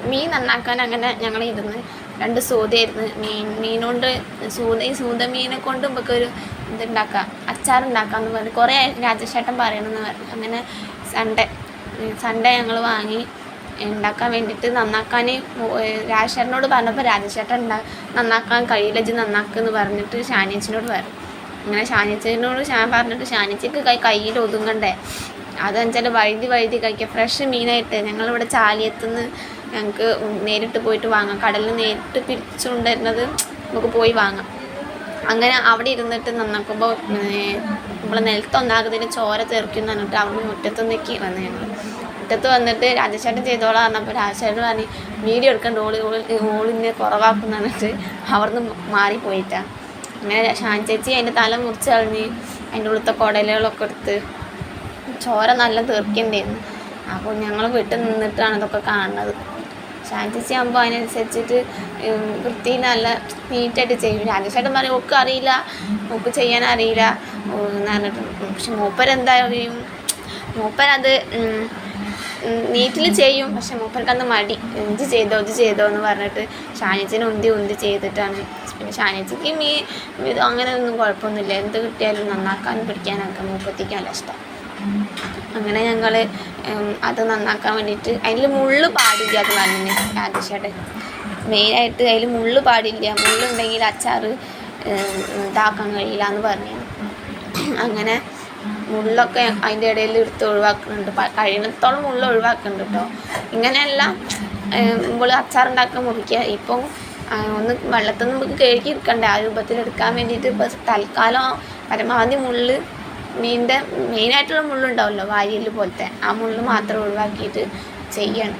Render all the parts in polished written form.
മീൻ നന്നാക്കാൻ അങ്ങനെ ഞങ്ങൾ ഇരുന്ന് 2 സൂതയായിരുന്നു മീനുകൊണ്ട് സൂത മീനെ കൊണ്ട് നമുക്കൊരു ഇതുണ്ടാക്കാം, അച്ചാറുണ്ടാക്കാമെന്ന് പറഞ്ഞ് കുറേ രാജേഷേട്ടൻ പറയണമെന്ന് പറഞ്ഞു. അങ്ങനെ സൺഡേ ഞങ്ങൾ വാങ്ങി ഉണ്ടാക്കാൻ വേണ്ടിയിട്ട് നന്നാക്കാൻ രാജേഷേട്ടനോട് പറഞ്ഞപ്പോൾ രാജേഷേട്ടൻ നന്നാക്കാൻ കഴിയില്ല, ഇജ്ജ് നന്നാക്കുമെന്ന് പറഞ്ഞിട്ട് ഷാനിയച്ചിനോട് പറഞ്ഞു. അങ്ങനെ ഷാനിയച്ചിനോട് ഞാൻ പറഞ്ഞിട്ട് ഷാനിയച്ചിക്ക് കയ്യിൽ ഒതുങ്ങണ്ടേ, അതെന്നുവെച്ചാൽ വഴുതി കഴിക്കുക. ഫ്രഷ് മീനായിട്ട് ഞങ്ങളിവിടെ ചാലിയത്തുനിന്ന് ഞങ്ങൾക്ക് നേരിട്ട് പോയിട്ട് വാങ്ങാം, കടലിൽ നേരിട്ട് പിരിച്ചുകൊണ്ടിരുന്നത് നമുക്ക് പോയി വാങ്ങാം. അങ്ങനെ അവിടെ ഇരുന്നിട്ട് നന്നാക്കുമ്പോൾ നമ്മൾ നിലത്തൊന്നാകതിന് ചോര തെറിക്കും എന്ന് പറഞ്ഞിട്ട് അവിടെ മുറ്റത്തുനിന്നേക്ക് വന്നു. ഞങ്ങൾ മുറ്റത്ത് വന്നിട്ട് രാജേഷേട്ടൻ ചെയ്തോളാം പറഞ്ഞപ്പോൾ രാജേഷേട്ടൻ പറഞ്ഞ് വീഡിയോ എടുക്കേണ്ട ഓളിനെ കുറവാക്കും പറഞ്ഞിട്ട് അവിടുന്ന് മാറിപ്പോയിട്ടാണ്. അങ്ങനെ ഷാൻ ചേച്ചി അതിൻ്റെ തല മുറിച്ച് കളഞ്ഞ് അതിൻ്റെ ഉള്ളത്തെ കുടലുകളൊക്കെ എടുത്ത് ചോര നല്ല തീർക്കേണ്ടിയിരുന്നു. അപ്പോൾ ഞങ്ങൾ വീട്ടിൽ നിന്നിട്ടാണ് ഇതൊക്കെ കാണുന്നത്. ഷാൻ ചേച്ചി ആകുമ്പോൾ അതിനനുസരിച്ചിട്ട് വൃത്തിയിൽ നല്ല നീറ്റായിട്ട് ചെയ്യും. രാജേഷേട്ടൻ പറയും ഒക്കെ അറിയില്ല, നമുക്ക് ചെയ്യാൻ അറിയില്ല എന്ന് പറഞ്ഞിട്ട്. പക്ഷെ മൂപ്പരെന്താ പറയും, മൂപ്പരത് നീറ്റിൽ ചെയ്യും. പക്ഷെ മൂപ്പർക്കന്ന് മടി, ഇത് ചെയ്തോ എന്ന് പറഞ്ഞിട്ട് ഷാനിച്ചിനെ ഉന്തി ചെയ്തിട്ടാണ്. പിന്നെ ഷാനിച്ചിക്ക് ഇത് അങ്ങനെയൊന്നും കുഴപ്പമൊന്നുമില്ല, എന്ത് കിട്ടിയാലും നന്നാക്കാനും പിടിക്കാനൊക്കെ മൂപ്പത്തിക്ക് നല്ല ഇഷ്ടം. അങ്ങനെ ഞങ്ങൾ അത് നന്നാക്കാൻ വേണ്ടിയിട്ട് അതിൽ മുള്ളു പാടില്ല എന്ന് പറഞ്ഞു രാജേഷേട്ടൻ. മെയിനായിട്ട് അതിൽ മുള്ളു പാടില്ല, മുള്ളുണ്ടെങ്കിൽ അച്ചാർ ഇതാക്കാൻ കഴിയില്ല എന്ന് പറഞ്ഞു. അങ്ങനെ മുള്ളൊക്കെ അതിൻ്റെ ഇടയിൽ എടുത്ത് ഒഴിവാക്കുന്നുണ്ട്, കഴിയുന്നിടത്തോളം മുള്ള ഒഴിവാക്കുന്നുണ്ട് കേട്ടോ. ഇങ്ങനെയല്ല നമ്മൾ അച്ചാറുണ്ടാക്കാൻ മുറിക്കുക. ഇപ്പം ഒന്ന് വെള്ളത്തിൽ നിന്ന് നമുക്ക് കഴുകി എടുക്കണ്ടേ, ആ രൂപത്തിൽ എടുക്കാൻ വേണ്ടിയിട്ട് ഇപ്പോൾ തൽക്കാലം പരമാവധി മുള്ള് മീനിൻ്റെ മെയിനായിട്ടുള്ള മുള്ളുണ്ടാവുമല്ലോ വാരിയല് പോലത്തെ, ആ മുള്ള് മാത്രം ഒഴിവാക്കിയിട്ട് ചെയ്യണം.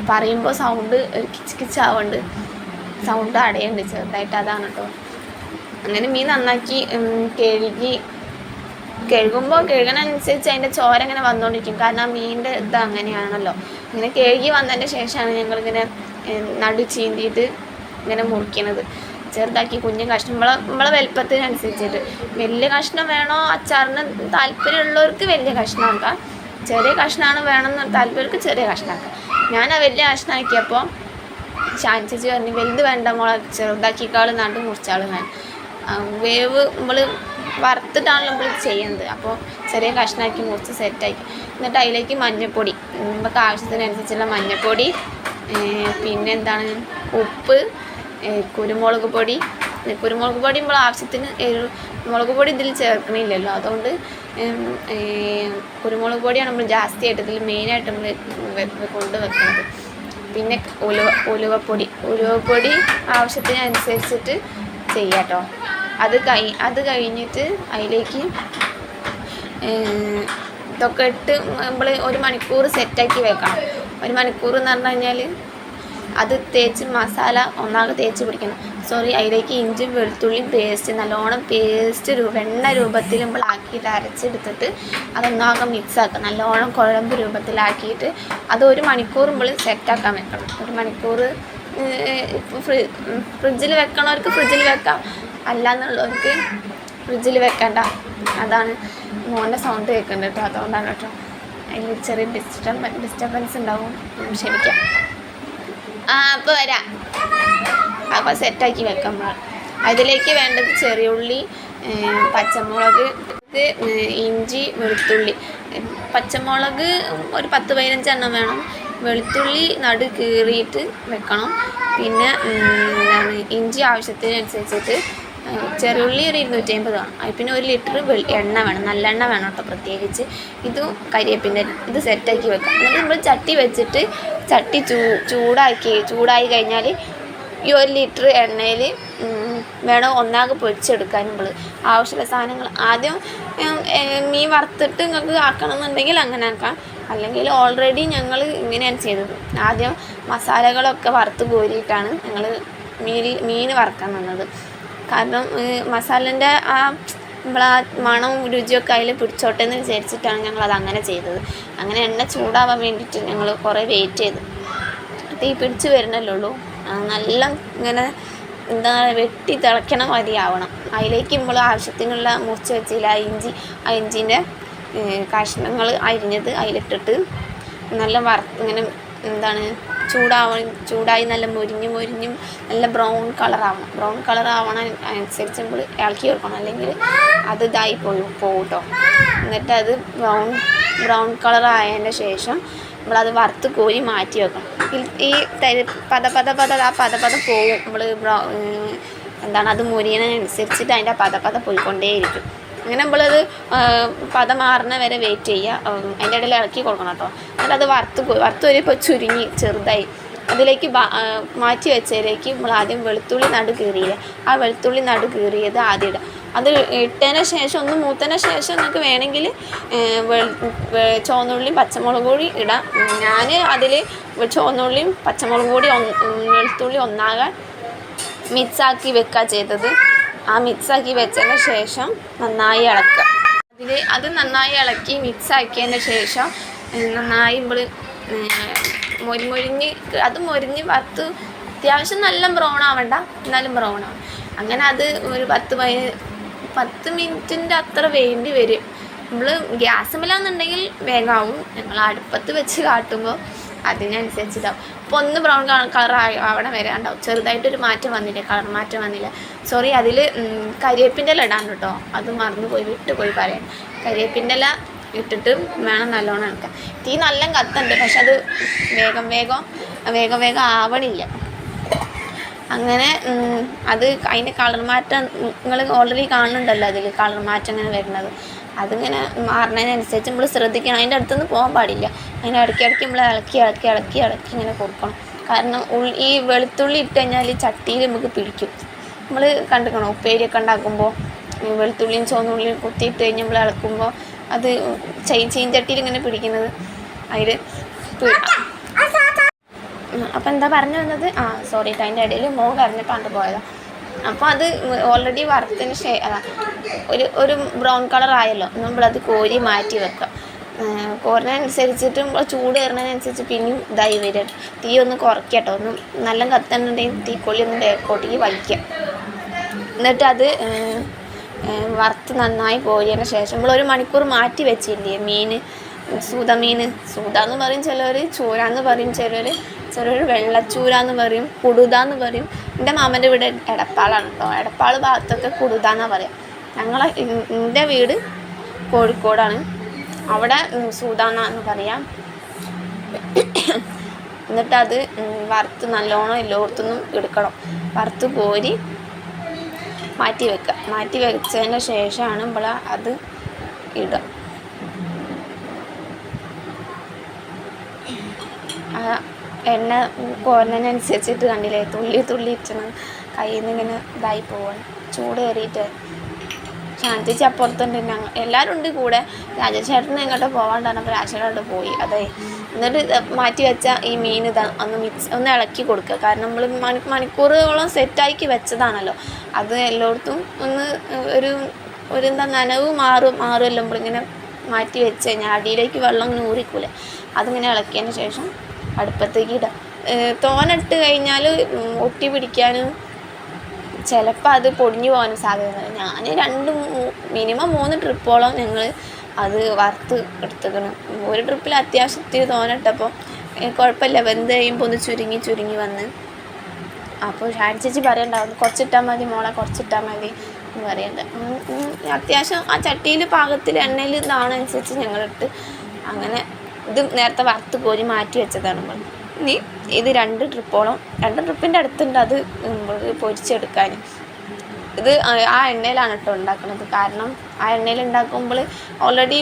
പറയുമ്പോൾ സൗണ്ട് കിച്ചാവുണ്ട്, സൗണ്ട് അടയുണ്ട് ചെറുതായിട്ട്, അതാണ് കേട്ടോ. അങ്ങനെ മീൻ നന്നാക്കി കഴുകുമ്പോൾ കഴുകണനുസരിച്ച് അതിൻ്റെ ചോര ഇങ്ങനെ വന്നുകൊണ്ടിരിക്കും. കാരണം ആ മീനിൻ്റെ ഇത് അങ്ങനെയാണല്ലോ. ഇങ്ങനെ കഴുകി വന്നതിൻ്റെ ശേഷമാണ് ഞങ്ങളിങ്ങനെ നടു ചീന്തിയിട്ട് ഇങ്ങനെ മുറിക്കണത്. ചെറുതാക്കി കുഞ്ഞു കഷ്ണം നമ്മളെ വലുപ്പത്തിനനുസരിച്ചിട്ട്. വലിയ കഷ്ണം വേണോ അച്ചാറിന് താല്പര്യമുള്ളവർക്ക് വലിയ കഷ്ണമാക്കാം, ചെറിയ കഷ്ണമാണ് വേണമെന്ന് താല്പര്യർക്ക് ചെറിയ കഷ്ണമാക്കാം. ഞാൻ ആ വലിയ കഷ്ണമാക്കിയപ്പോൾ ഷാൻ ചേച്ചി പറഞ്ഞു വലുത് വേണ്ട മോളെ, ചെറുതാക്കിക്കാൾ നടു മുറിച്ചാൾ വേണം. വേവ് നമ്മൾ വറുത്തിട്ടാണല്ലോ നമ്മൾ ചെയ്യുന്നത്. അപ്പോൾ ചെറിയ കഷ്ണമാക്കി മുറിച്ച് സെറ്റാക്കി എന്നിട്ട് അതിലേക്ക് മഞ്ഞൾപ്പൊടി, നമുക്ക് ആവശ്യത്തിനനുസരിച്ചുള്ള മഞ്ഞൾപ്പൊടി, പിന്നെ എന്താണ് ഉപ്പ്, കുരുമുളക് പൊടി നമ്മൾ ആവശ്യത്തിന് മുളക് പൊടി ഇതിൽ ചേർക്കണില്ലല്ലോ, അതുകൊണ്ട് കുരുമുളക് പൊടിയാണ് നമ്മൾ ജാസ്തിയായിട്ട് ഇതിൽ മെയിനായിട്ട് നമ്മൾ കൊണ്ടുവെക്കുന്നത്. പിന്നെ ഉലുവപ്പൊടി ആവശ്യത്തിനനുസരിച്ചിട്ട് ചെയ്യാം കേട്ടോ. അത് കഴിഞ്ഞിട്ട് അതിലേക്ക് ഇതൊക്കെ ഇട്ട് നമ്മൾ 1 മണിക്കൂർ സെറ്റാക്കി വെക്കണം. 1 മണിക്കൂർ എന്ന് പറഞ്ഞു കഴിഞ്ഞാൽ അത് തേച്ച് മസാല ഒന്നാകെ തേച്ച് പിടിക്കണം. അതിലേക്ക് ഇഞ്ചും വെളുത്തുള്ളിയും പേസ്റ്റ് നല്ലോണം വെണ്ണ രൂപത്തിൽ നമ്മൾ ആക്കിയിട്ട് അരച്ചെടുത്തിട്ട് അതൊന്നാകെ മിക്സാക്കുക, നല്ലോണം കുഴമ്പ് രൂപത്തിലാക്കിയിട്ട് അത് 1 മണിക്കൂർ നമ്മൾ സെറ്റാക്കാൻ വെക്കണം. 1 മണിക്കൂർ ഫ്രിഡ്ജിൽ വെക്കണവർക്ക് ഫ്രിഡ്ജിൽ വെക്കാം, അല്ലാന്നുള്ളവർക്ക് ഫ്രിഡ്ജിൽ വെക്കണ്ട. അതാണ് മോൻ്റെ സൗണ്ട് കേൾക്കുന്നുണ്ട് കേട്ടോ, അതുകൊണ്ടാണ് കേട്ടോ. അതിൽ ചെറിയ ഡിസ്റ്റർബൻസ് ഉണ്ടാവും, ക്ഷമിക്കാം. അപ്പോൾ വരാം. അപ്പോൾ സെറ്റാക്കി വെക്കുമ്പോൾ അതിലേക്ക് വേണ്ടത് ചെറിയ ഉള്ളി, പച്ചമുളക്, ഇഞ്ചി, വെളുത്തുള്ളി. പച്ചമുളക് ഒരു 10-15 എണ്ണം വേണം. വെളുത്തുള്ളി നടു കീറിയിട്ട് വെക്കണം. പിന്നെ ഇഞ്ചി ആവശ്യത്തിനനുസരിച്ചിട്ട്, ചെറുള്ളി ഒരു 250 വേണം. പിന്നെ 1 ലിറ്റർ എണ്ണ വേണം, നല്ലെണ്ണ വേണം കേട്ടോ പ്രത്യേകിച്ച്. ഇതും കരിവേപ്പിൻ്റെ ഇത് സെറ്റാക്കി വെക്കാം. എന്നിട്ട് നമ്മൾ ചട്ടി വെച്ചിട്ട് ചട്ടി ചൂടായി കഴിഞ്ഞാൽ ഈ 1 ലിറ്റർ എണ്ണയിൽ വേണം ഒന്നാകെ പൊരിച്ചെടുക്കാൻ നമ്മൾ ആവശ്യമുള്ള സാധനങ്ങൾ. ആദ്യം മീൻ വറുത്തിട്ട് നിങ്ങൾക്ക് ആക്കണമെന്നുണ്ടെങ്കിൽ അങ്ങനെ ആക്കാം, അല്ലെങ്കിൽ ഓൾറെഡി ഞങ്ങൾ ഇങ്ങനെയാണ് ചെയ്തത്. ആദ്യം മസാലകളൊക്കെ വറുത്ത് കോരിയിട്ടാണ് ഞങ്ങൾ മീൻ വറുക്കാൻ നിന്നത്. കാരണം മസാലേൻ്റെ നമ്മളാ മണവും രുചിയൊക്കെ അതിൽ പിടിച്ചോട്ടെ എന്ന് വിചാരിച്ചിട്ടാണ് ഞങ്ങളത് അങ്ങനെ ചെയ്തത്. അങ്ങനെ എണ്ണ ചൂടാവാൻ വേണ്ടിയിട്ട് ഞങ്ങൾ കുറേ വെയിറ്റ് ചെയ്തു. തീ പിടിച്ച് വരുന്നല്ലുള്ളൂ, നല്ല ഇങ്ങനെ എന്താ വെട്ടി തിളയ്ക്കണ മതിയാവണം. അതിലേക്ക് നമ്മൾ ആവശ്യത്തിനുള്ള മുറിച്ച് വെച്ചില്ല ആ ഇഞ്ചിൻ്റെ കഷ്ണങ്ങൾ അരിഞ്ഞത് അതിലിട്ടിട്ട് നല്ല ഇങ്ങനെ ചൂടായി നല്ല മൊരിഞ്ഞും നല്ല ബ്രൗൺ കളറാവണം. ബ്രൗൺ കളറാവണ അനുസരിച്ച് നമ്മൾ ഇളക്കി വെക്കണം, അല്ലെങ്കിൽ അത് ഇതായി പോകും കേട്ടോ. എന്നിട്ട് അത് ബ്രൗൺ കളറായതിൻ്റെ ശേഷം നമ്മളത് വറുത്ത് കോരി മാറ്റി വെക്കണം. ഈ പത പോവും. നമ്മൾ എന്താണ് അത് മൊരിയണനുസരിച്ചിട്ട് അതിൻ്റെ പത പോയിക്കൊണ്ടേയിരിക്കും. അങ്ങനെ നമ്മളത് പത മാറുന്ന വരെ വെയിറ്റ് ചെയ്യുക. അതിൻ്റെ ഇടയിൽ ഇളക്കി കൊടുക്കണം കേട്ടോ. എന്നിട്ട് അത് വറുത്ത് വരുമ്പോൾ ചുരുങ്ങി ചെറുതായി അതിലേക്ക് മാറ്റി വെച്ചതിലേക്ക് നമ്മൾ ആദ്യം വെളുത്തുള്ളി നടു കീറിയില്ല, ആ വെളുത്തുള്ളി നടു കീറിയത് ആദ്യം ഇടുക. അത് ഇട്ടതിന് ശേഷം ഒന്ന് മൂത്തതിന് ശേഷം നിങ്ങൾക്ക് വേണമെങ്കിൽ ചുവന്നുള്ളിയും പച്ചമുളക് കൂടി ഇടാം. ഞാൻ അതിൽ ചുവന്നുള്ളിയും പച്ചമുളക് കൂടി വെളുത്തുള്ളി ഒന്നാകാൻ മിക്സാക്കി വെക്കുക ചെയ്തത്. ആ മിക്സാക്കി വെച്ചതിന് ശേഷം നന്നായി ഇളക്കുക. അത് നന്നായി ഇളക്കി മിക്സാക്കിയതിന് ശേഷം നന്നായി നമ്മൾ മൊരിഞ്ഞ് വറുത്ത് അത്യാവശ്യം നല്ല ബ്രൗൺ ആവണ്ട, എന്നാലും ബ്രൗൺ ആവും. അങ്ങനെ അത് ഒരു 10 മിനിറ്റിൻ്റെ അത്ര വേണ്ടി വരും. നമ്മൾ ഗ്യാസുമില്ലാന്നുണ്ടെങ്കിൽ വേഗമാവും. ഞങ്ങൾ അടുപ്പത്ത് വെച്ച് കാട്ടുമ്പോൾ അതിനനുസരിച്ചിട്ടാവും. അപ്പോൾ ഒന്ന് ബ്രൗൺ കളർ ആവണ വരെ ഉണ്ടാവും. ചെറുതായിട്ടൊരു മാറ്റം വന്നില്ല, കളർ മാറ്റം വന്നില്ല. സോറി, അതിൽ കരിവേപ്പിൻ്റെ ഇല ഇടാൻ കേട്ടോ, അത് വിട്ടുപോയി പറയാൻ. കരിവേപ്പിൻ്റെ ഇല ഇട്ടിട്ട് വേണം നല്ലോണം ഇളക്കാൻ. തീ നല്ല കത്തുണ്ട്, പക്ഷെ അത് വേഗം ആവണില്ല. അങ്ങനെ അത് അതിൻ്റെ കളർ മാറ്റം നിങ്ങൾ ഓൾറെഡി കാണുന്നുണ്ടല്ലോ, അതിൽ കളർ മാറ്റം ഇങ്ങനെ വരുന്നത്. അതിങ്ങനെ മാറുന്നതിനനുസരിച്ച് നമ്മൾ ശ്രദ്ധിക്കണം. അതിൻ്റെ അടുത്തുനിന്ന് പോകാൻ പാടില്ല. അതിന് ഇടയ്ക്കിടയ്ക്ക് നമ്മൾ ഇളക്കി ഇങ്ങനെ കൊടുക്കണം. കാരണം ഈ വെളുത്തുള്ളി ഇട്ട് കഴിഞ്ഞാൽ ചട്ടിയിൽ നമുക്ക് പിടിക്കും. നമ്മൾ കണ്ടിരിക്കണം, ഉപ്പേരിയൊക്കെ ഉണ്ടാക്കുമ്പോൾ വെളുത്തുള്ളിയും ചുവന്നുള്ളിയും കുത്തിയിട്ട് കഴിഞ്ഞ് നമ്മൾ ഇളക്കുമ്പോൾ അത് ചീഞ്ചട്ടിയിൽ ഇങ്ങനെ പിടിക്കുന്നത് അതിൽ. അപ്പോൾ എന്താ പറഞ്ഞു വന്നത്? സോറി, അതിൻ്റെ ഇടയിൽ മോൻ കരഞ്ഞിട്ടാണ്ട് പോയതാണ്. അപ്പോൾ അത് ഓൾറെഡി വറുത്തതിന് ഒരു ബ്രൗൺ കളർ ആയല്ലോ, നമ്മളത് കോരി മാറ്റി വെക്കുക. കോരുന്നതനുസരിച്ചിട്ട് നമ്മൾ ചൂട് കയറുന്നതിനനുസരിച്ച് പിന്നെയും ഇതായി വരും. തീ ഒന്ന് കുറയ്ക്കട്ടോ, ഒന്ന് നല്ല കത്തണമെന്നുണ്ടെങ്കിൽ തീക്കൊള്ളി ഒന്ന് ബേക്കോട്ടേക്ക് വലിക്കുക. എന്നിട്ട് അത് വറുത്ത് നന്നായി കോരിയതിന് ശേഷം നമ്മൾ 1 മണിക്കൂർ മാറ്റി വെച്ചില്ലേ മീൻ, സൂതാന്ന് പറയും ചിലർ, ചൂരാന്ന് പറയും ചിലർ വെള്ളച്ചൂരാന്ന് പറയും, കുടുതാന്ന് പറയും. എൻ്റെ മാമൻ്റെ വീട് എടപ്പാളാണ് കേട്ടോ. എടപ്പാൾ ഭാഗത്തൊക്കെ കുടുതാന്നാണ് പറയാം. എൻ്റെ വീട് കോഴിക്കോടാണ്, അവിടെ സൂതാന്നാന്ന് പറയാം. എന്നിട്ടത് വറുത്ത് നല്ലോണം എല്ലായിടത്തുനിന്നും എടുക്കണം. വറുത്ത് കോരി മാറ്റി വെക്കുക. മാറ്റി വെച്ചതിന് ശേഷമാണ് നമ്മൾ അത് ഇടുക. എണ്ണ കോരുന്നതിനനുസരിച്ചിട്ട് കണ്ടില്ലേ, തുള്ളി ഇറ്റണം, കയ്യിൽ നിന്ന് ഇങ്ങനെ ഇതായി പോവാണ്, ചൂട് കയറിയിട്ട്. ശാന്തിച്ച് അപ്പുറത്തുണ്ട്, എല്ലാവരും ഉണ്ട് കൂടെ. രാജേഷേട്ടന് എങ്ങോട്ട് പോകാണ്ടാണ്, രാജേഷേട്ടോട്ട് പോയി. അതെ, എന്നിട്ട് മാറ്റി വെച്ച ഈ മീൻ ഒന്ന് ഇളക്കി കൊടുക്കുക. കാരണം നമ്മൾ മണിക്കൂറുകളോളം സെറ്റാക്കി വെച്ചതാണല്ലോ, അത് എല്ലായിടത്തും ഒന്ന് എന്താ നനവ് മാറുമല്ലോ. നമ്മളിങ്ങനെ മാറ്റി വെച്ച് കഴിഞ്ഞാൽ അടിയിലേക്ക് വെള്ളം ഇങ്ങനെ ഊറിക്കൂലെ, അതിങ്ങനെ ഇളക്കിയതിന് ശേഷം അടുപ്പത്തേക്ക് ഇടാം. തോനിട്ട് കഴിഞ്ഞാൽ ഒട്ടി പിടിക്കാനും ചിലപ്പോൾ അത് പൊടിഞ്ഞു പോകാനും സാധ്യതയുണ്ട്. ഞാൻ മിനിമം 3 ട്രിപ്പോളം ഞങ്ങൾ അത് വറുത്ത് എടുത്തുക്കണം. ഒരു ട്രിപ്പിൽ അത്യാവശ്യത്തിന് തോനിട്ടപ്പോൾ കുഴപ്പമില്ല, വെന്ത് കഴിയുമ്പോൾ ഒന്ന് ചുരുങ്ങി വന്ന്. അപ്പോൾ ഷാരി ചേച്ചി പറയണ്ടാവും, കുറച്ചിട്ടാൽ മതി മോളെ, കുറച്ചിട്ടാൽ മതി എന്ന് പറയണ്ട. അത്യാവശ്യം ആ ചട്ടിയിൽ പാകത്തിൽ എണ്ണയിൽ ഇതാണനുസരിച്ച് ഞങ്ങളിട്ട് അങ്ങനെ ഇത് നേരത്തെ വറുത്ത് കോരി മാറ്റി വെച്ചതാണ് നമ്മൾ. ഇനി ഇത് 2 ട്രിപ്പിൻ്റെ അടുത്തുണ്ട് അത് പൊരിച്ചെടുക്കാൻ. ഇത് ആ എണ്ണയിലാണ് കേട്ടോ ഉണ്ടാക്കുന്നത്. കാരണം ആ എണ്ണയിൽ ഉണ്ടാക്കുമ്പോൾ ഓൾറെഡി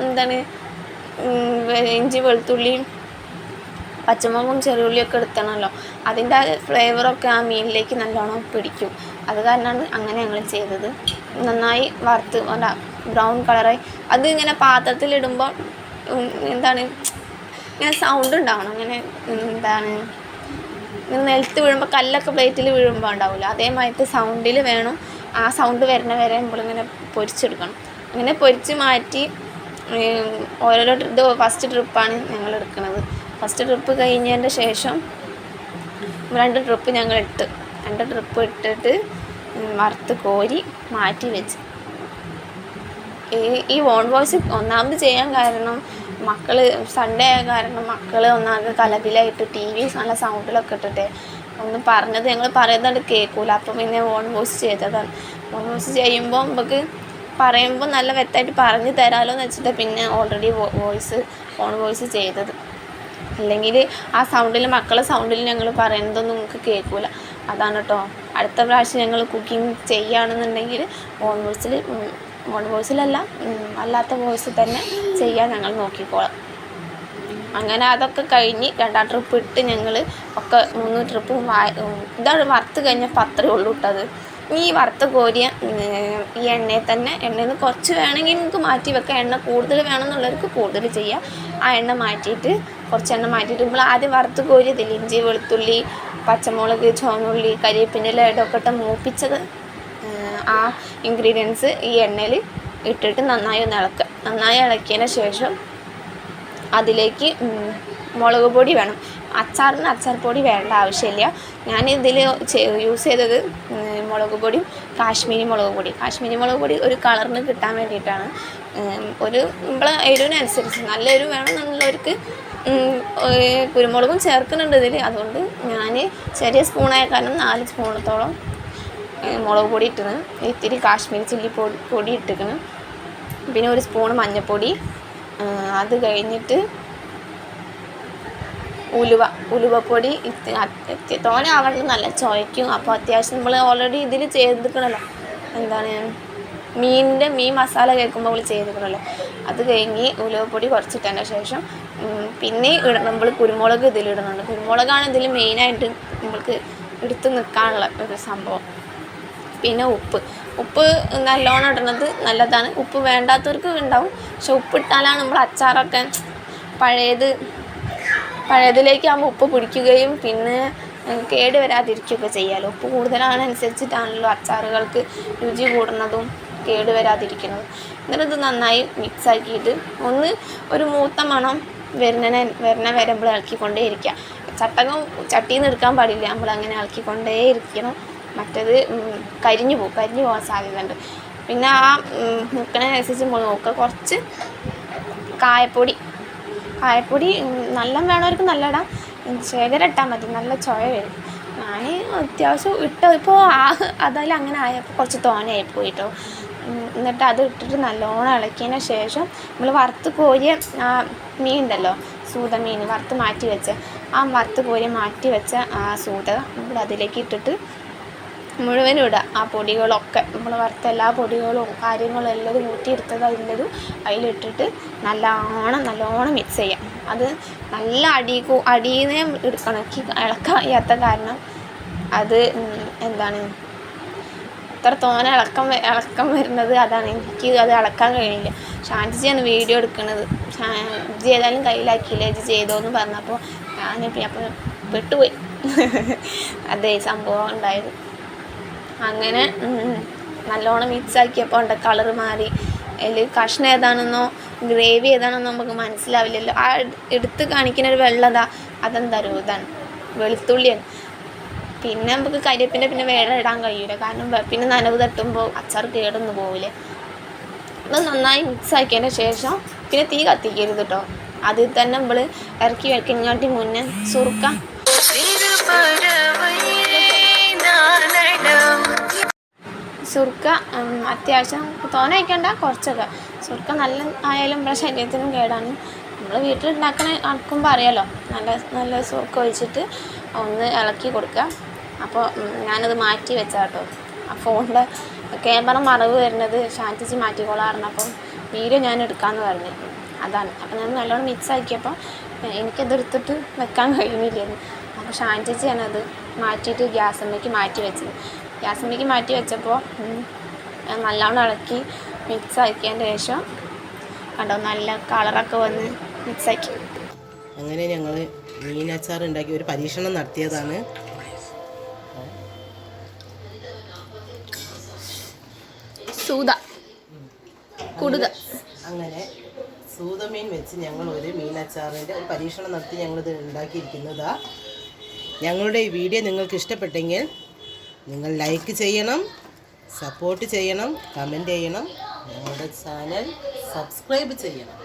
എന്താണ് ഇഞ്ചി വെളുത്തുള്ളിയും പച്ചമുളകും ചെറിയുള്ളിയൊക്കെ എടുത്തണമല്ലോ, അതിൻ്റെ ഫ്ലേവറൊക്കെ ആ മീനിലേക്ക് നല്ലോണം പിടിക്കും. അത് കാരണമാണ് അങ്ങനെ ഞങ്ങൾ ചെയ്തത്. നന്നായി വറുത്ത് ബ്രൗൺ കളറായി അത് ഇങ്ങനെ പാത്രത്തിലിടുമ്പോൾ എന്താണ് ഇങ്ങനെ സൗണ്ട് ഉണ്ടാവണം. അങ്ങനെ എന്താണ് നിലത്ത് വീഴുമ്പോൾ കല്ലൊക്കെ പ്ലേറ്റിൽ വീഴുമ്പോൾ ഉണ്ടാവില്ല, അതേമാതിരി സൗണ്ടിൽ വേണം. ആ സൗണ്ട് വരുന്ന വരെ നമ്മളിങ്ങനെ പൊരിച്ചെടുക്കണം. അങ്ങനെ പൊരിച്ച് മാറ്റി ഓരോരോ ഇത് ഫസ്റ്റ് ട്രിപ്പാണ് ഞങ്ങൾ എടുക്കുന്നത്. ഫസ്റ്റ് ട്രിപ്പ് കഴിഞ്ഞതിൻ്റെ ശേഷം 2 ട്രിപ്പ് ഞങ്ങൾ ഇട്ട് 2 ട്രിപ്പ് ഇട്ടിട്ട് വറുത്ത് കോരി മാറ്റി വെച്ച്. ഈ വോൺ വോയിസ് ഒന്നാമത് ചെയ്യാൻ കാരണം മക്കൾ സൺഡേ ആയ കാരണം മക്കൾ ഒന്നാകെ കലപിലായിട്ട് ടി വി നല്ല സൗണ്ടിലൊക്കെ ഇട്ടിട്ട് ഒന്നും പറഞ്ഞത് ഞങ്ങൾ പറയുന്നത് കേൾക്കൂല. അപ്പം പിന്നെ ഓൺ വോയിസ് ചെയ്തതാണ്. ഓൺ വോയിസ് ചെയ്യുമ്പോൾ നമുക്ക് പറയുമ്പോൾ നല്ല വ്യക്തമായിട്ട് പറഞ്ഞു തരാമല്ലോ എന്ന് വെച്ചിട്ട് പിന്നെ ഓൾറെഡി ഓൺ വോയിസ് ചെയ്തത്. അല്ലെങ്കിൽ ആ സൗണ്ടിൽ മക്കളെ സൗണ്ടിൽ ഞങ്ങൾ പറയുന്നതൊന്നും നിങ്ങൾക്ക് കേൾക്കൂല. അതാണ് കേട്ടോ. അടുത്ത പ്രാവശ്യം ഞങ്ങൾ കുക്കിംഗ് ചെയ്യുകയാണെന്നുണ്ടെങ്കിൽ ഓൺ വോയിസിലല്ല അല്ലാത്ത വോയിസ് തന്നെ ചെയ്യാൻ ഞങ്ങൾ നോക്കിക്കോളാം. അങ്ങനെ അതൊക്കെ കഴിഞ്ഞ് 2ാം ട്രിപ്പ് ഇട്ട് ഞങ്ങൾ ഒക്കെ 3 ട്രിപ്പും ഇതാണ് വറുത്ത് കഴിഞ്ഞപ്പോൾ അത്രയേ ഉള്ളൂ ഇട്ടത്. ഈ വറുത്ത കോരിയ ഈ എണ്ണയിൽ നിന്ന് കുറച്ച് വേണമെങ്കിൽ നിങ്ങൾക്ക് മാറ്റി വെക്കാം. എണ്ണ കൂടുതൽ വേണമെന്നുള്ളവർക്ക് കൂടുതൽ ചെയ്യാം. ആ എണ്ണ മാറ്റിയിട്ട് കുറച്ച് എണ്ണ മാറ്റിയിട്ട് നമ്മൾ ആദ്യം വറുത്ത് കോരിയതില്ല, ഇഞ്ചി വെളുത്തുള്ളി പച്ചമുളക് ചുവന്നുള്ളി കരിവേപ്പിൻ്റെ ഇടയൊക്കെ ഇട്ട് മൂപ്പിച്ചത് ആ ഇൻഗ്രീഡിയൻസ് ഈ എണ്ണയിൽ ഇട്ടിട്ട് നന്നായി ഒന്ന് ഇളക്കുക. നന്നായി ഇളക്കിയതിന് ശേഷം അതിലേക്ക് മുളക് പൊടി വേണം. അച്ചാറിന് അച്ചാർ പൊടി വേണ്ട ആവശ്യമില്ല. ഞാനിതിൽ യൂസ് ചെയ്തത് മുളക് പൊടിയും കാശ്മീരി മുളക് പൊടി ഒരു കളറിന് കിട്ടാൻ വേണ്ടിയിട്ടാണ്. ഒരു നമ്മളെ എരിവിനനുസരിച്ച് നല്ല എരിവ് വേണമെന്നുള്ളവർക്ക് കുരുമുളകും ചേർക്കുന്നുണ്ട് ഇതിൽ. അതുകൊണ്ട് ഞാൻ ചെറിയ സ്പൂണായ കാരണം 4 സ്പൂണത്തോളം മുളക് പൊടി ഇട്ടിന്, ഇത്തിരി കാശ്മീരി ചില്ലി പൊടി ഇട്ടിക്കണ്, പിന്നെ 1 സ്പൂൺ മഞ്ഞൾപ്പൊടി. അത് കഴിഞ്ഞിട്ട് ഉലുവപ്പൊടി തോനെ ആകട്ടെ നല്ല ചുവയ്ക്കും. അപ്പോൾ അത്യാവശ്യം നമ്മൾ ഓൾറെഡി ഇതിൽ ചെയ്തിരിക്കണല്ലോ, എന്താണ് മീൻ മസാല കേൾക്കുമ്പോൾ നമ്മൾ ചെയ്തിരിക്കണല്ലോ. അത് കഴിഞ്ഞ് ഉലുവപ്പൊടി കുറച്ചിട്ടതിന് ശേഷം പിന്നെ നമ്മൾ കുരുമുളക് ഇതിലിടുന്നുണ്ട്. കുരുമുളകാണ് ഇതിൽ മെയിനായിട്ട് നമ്മൾക്ക് എടുത്ത് നിൽക്കാനുള്ള ഒരു സംഭവം. പിന്നെ ഉപ്പ് നല്ലോണം ഇടുന്നത് നല്ലതാണ്. ഉപ്പ് വേണ്ടാത്തവർക്ക് ഉണ്ടാവും, പക്ഷെ ഉപ്പിട്ടാലാണ് നമ്മൾ അച്ചാറൊക്കെ പഴയതിലേക്കാകുമ്പോൾ ഉപ്പ് പിടിക്കുകയും പിന്നെ കേട് വരാതിരിക്കുകയൊക്കെ ചെയ്യാമല്ലോ. ഉപ്പ് കൂടുതലാണ് അനുസരിച്ചിട്ടാണല്ലോ അച്ചാറുകൾക്ക് രുചി കൂടുന്നതും കേട് വരാതിരിക്കുന്നതും. എന്നിട്ട് ഇത് നന്നായി മിക്സാക്കിയിട്ട് ഒരു മൂത്ത മണം വരുന്ന വരെ നമ്മൾ ഇളക്കിക്കൊണ്ടേ ഇരിക്കുക. ചട്ടിയിൽ നിന്ന് എടുക്കാൻ പാടില്ല, നമ്മൾ അങ്ങനെ ഇളക്കിക്കൊണ്ടേ ഇരിക്കണം. മറ്റേത് കരിഞ്ഞു പോകാൻ സാധ്യതയുണ്ട്. പിന്നെ ആ മുക്കണനുസരിച്ച് നമ്മൾ നോക്കുക. കുറച്ച് കായപ്പൊടി നല്ല വേണവർക്ക് നല്ല ഇടാം, ശേഖരം ഇട്ടാൽ മതി, നല്ല ചുവ വരും. ഞാൻ അത്യാവശ്യം ഇപ്പോൾ അതെല്ലാം അങ്ങനെ ആയപ്പോൾ കുറച്ച് തോനെയായിപ്പോയി കേട്ടോ. എന്നിട്ട് അത് ഇട്ടിട്ട് നല്ലോണം ഇളക്കിയതിന് ശേഷം നമ്മൾ വറുത്ത് കോരിയ ആ മീൻ ഉണ്ടല്ലോ, സൂതമീൻ വറുത്ത് മാറ്റി വെച്ച ആ സൂത നമ്മൾ അതിലേക്ക് ഇട്ടിട്ട് മുഴുവനും ഇടുക. ആ പൊടികളൊക്കെ നമ്മൾ വറുത്ത എല്ലാ പൊടികളും കാര്യങ്ങളും എല്ലതും ഊറ്റിയെടുത്തത് അതിലിട്ടിട്ട് നല്ലോണം മിക്സ് ചെയ്യാം. അത് നല്ല അടിയിനെ എടുക്കണം. ഇളക്കാൻ വയ്യാത്ത കാരണം അത് എന്താണ് ഇത്ര തോനെ ഇളക്കം വരുന്നത് അതാണ്. എനിക്ക് അത് ഇളക്കാൻ കഴിയില്ല. ഷാൻജിയാണ് വീഡിയോ എടുക്കുന്നത്. ഇജ്ജ് ഏതായാലും കയ്യിലാക്കിയില്ല, ഇജ്ജ് ചെയ്തോന്ന് പറഞ്ഞപ്പോൾ അപ്പം പെട്ടുപോയി. അതേ സംഭവം ഉണ്ടായത്. അങ്ങനെ നല്ലോണം മിക്സാക്കിയപ്പോൾ ഉണ്ട് കളറ് മാറി. അതിൽ കഷ്ണം ഏതാണെന്നോ ഗ്രേവി ഏതാണെന്നോ നമുക്ക് മനസ്സിലാവില്ലല്ലോ. ആ എടുത്ത് കാണിക്കുന്ന ഒരു വെള്ളതാ അതെന്താ ഇതാണ് വെളുത്തുള്ളിയാണ്. പിന്നെ നമുക്ക് കരിവേപ്പിൻ്റെ പിന്നെ വേറെ ഇടാൻ കഴിയില്ല, കാരണം പിന്നെ നനവ് തട്ടുമ്പോൾ അച്ചാർ കേടൊന്നും പോവില്ലേ. അത് നന്നായി മിക്സാക്കിയതിൻ്റെ ശേഷം പിന്നെ തീ കത്തിക്കരുത് കേട്ടോ. അതിൽ തന്നെ നമ്മൾ ഇറക്കി വെക്കുന്നതിനാട്ടി മുന്നേ സുർക്ക അത്യാവശ്യം തോനെ വയ്ക്കണ്ട, കുറച്ചൊക്കെ. സുർക്ക നല്ല ആയാലും നമ്മുടെ ശരീരത്തിനും കേടാണ്. നമ്മൾ വീട്ടിലുണ്ടാക്കണ ആൾക്കുമ്പോൾ അറിയാമല്ലോ, നല്ല സുർക്ക ഒഴിച്ചിട്ട് ഒന്ന് ഇളക്കി കൊടുക്കുക. അപ്പോൾ ഞാനത് മാറ്റി വെച്ചാൽ കേട്ടോ. ആ ഫോണിൻ്റെ ക്യാമറ മറവ് വരുന്നത് ഷാൻറ്റിച്ച് മാറ്റിക്കോളാറുണ്ട്. അപ്പം വീഡിയോ ഞാൻ എടുക്കാമെന്ന് പറഞ്ഞു, അതാണ്. അപ്പോൾ ഞാൻ നല്ലോണം മിക്സ് ആക്കിയപ്പോൾ എനിക്കതെടുത്തിട്ട് വെക്കാൻ കഴിയുന്നില്ലായിരുന്നു. അപ്പോൾ ഷാൻറ്റിച്ചാണ് അത് മാറ്റിയിട്ട് ഗ്യാസമ്മയ്ക്ക് മാറ്റി വെച്ചപ്പോൾ നല്ലോണം ഇളക്കി മിക്സ് ആക്കിയതിൻ്റെ ശേഷം കണ്ടോ നല്ല കളറൊക്കെ വന്ന് മിക്സാക്കി. അങ്ങനെ ഞങ്ങൾ മീൻ അച്ചാർ ഉണ്ടാക്കി ഒരു പരീക്ഷണം നടത്തിയതാണ്. അങ്ങനെ സൂതമീൻ വെച്ച് ഞങ്ങൾ ഒരു മീൻ അച്ചാറിൻ്റെ ഒരു പരീക്ഷണം നടത്തി ഞങ്ങളിത് ഉണ്ടാക്കിയിരിക്കുന്നതാ. ഞങ്ങളുടെ ഈ വീഡിയോ നിങ്ങൾക്ക് ഇഷ്ടപ്പെട്ടെങ്കിൽ നിങ്ങൾ ലൈക്ക് ചെയ്യണം, സപ്പോർട്ട് ചെയ്യണം, കമൻറ്റ് ചെയ്യണം, ഞങ്ങളുടെ ചാനൽ സബ്സ്ക്രൈബ് ചെയ്യണം.